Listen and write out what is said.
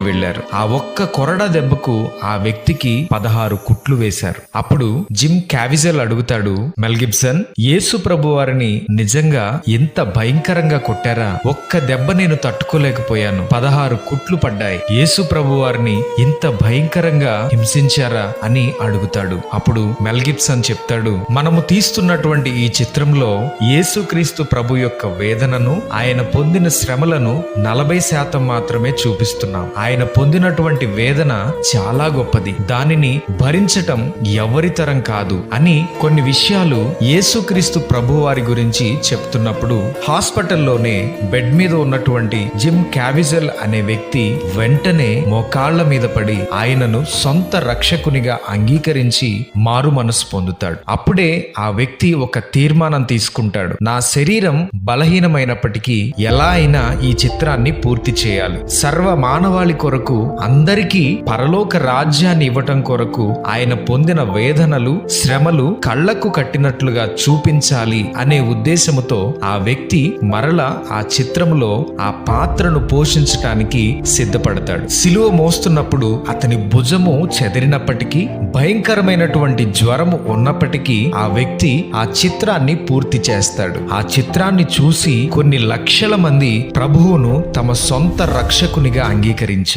వెళ్లారు. ఆ ఒక్క కొరడా దెబ్బకు ఆ వ్యక్తికి 16 కుట్లు వేశారు. అప్పుడు జిమ్ క్యావిజెల్ అడుగుతాడు, మెల్ గిబ్సన్, యేసు ప్రభు వారిని నిజంగా ఎంత భయంకరంగా కొట్టారా? ఒక్క దెబ్బ నేను తట్టుకోలేకపోయాను, 16 కుట్లు పడ్డాయి. యేసు ప్రభు వారిని ఇంత భయంకరంగా హింసించారా అని అడుగుతాడు. అప్పుడు మెల్ గిబ్సన్ చెప్తాడు, మనము తీస్తున్నటువంటి ఈ చిత్రంలో యేసుక్రీస్తు ప్రభు యొక్క వేదనను, ఆయన పొందిన శ్రమలను 40% మాత్రమే చూపిస్తున్నాం. ఆయన పొందినటువంటి వేదన చాలా గొప్పది, దానిని భరించటం ఎవరి తరం కాదు అని కొన్ని విషయాలు యేసుక్రీస్తు ప్రభు వారి గురించి చెప్తున్నప్పుడు హాస్పిటల్లోనే బెడ్ మీద ఉన్నటువంటి జిమ్ క్యావిజెల్ అనే వ్యక్తి వెంటనే మోకాళ్ల మీద పడి ఆయనను సొంత రక్షకునిగా అంగీకరించి మారు మనసు పొందుతాడు. అప్పుడే ఆ వ్యక్తి ఒక తీర్మానం తీసుకుంటాడు, నా శరీరం బలహీనమైనప్పటికీ ఎలా అయినా ఈ చిత్రాన్ని పూర్తి చేయాలి. సర్వ మానవాళి కొరకు, అందరికీ పరలోక రాజ్యాన్ని ఇవ్వటం కొరకు ఆయన పొందిన వేదనలు, శ్రమలు కళ్లకు కట్టినట్లుగా చూపించాలి అనే ఉద్దేశముతో ఆ వ్యక్తి మరలా ఆ చిత్రంలో ఆ పాత్రను పోషించటానికి సిద్ధపడతాడు. సిలువ మోస్తున్నప్పుడు అతని భుజము చెదిరినప్పటికీ, భయంకరమైనటువంటి జ్వరము ఉన్నప్పటికీ ఆ వ్యక్తి ఆ చిత్రాన్ని పూర్తి చేస్తాడు. ఆ చిత్రాన్ని చూసి కొన్ని లక్షల మంది ప్రభువును తమ సొంత రక్షకునిగా అంగీకరించారు.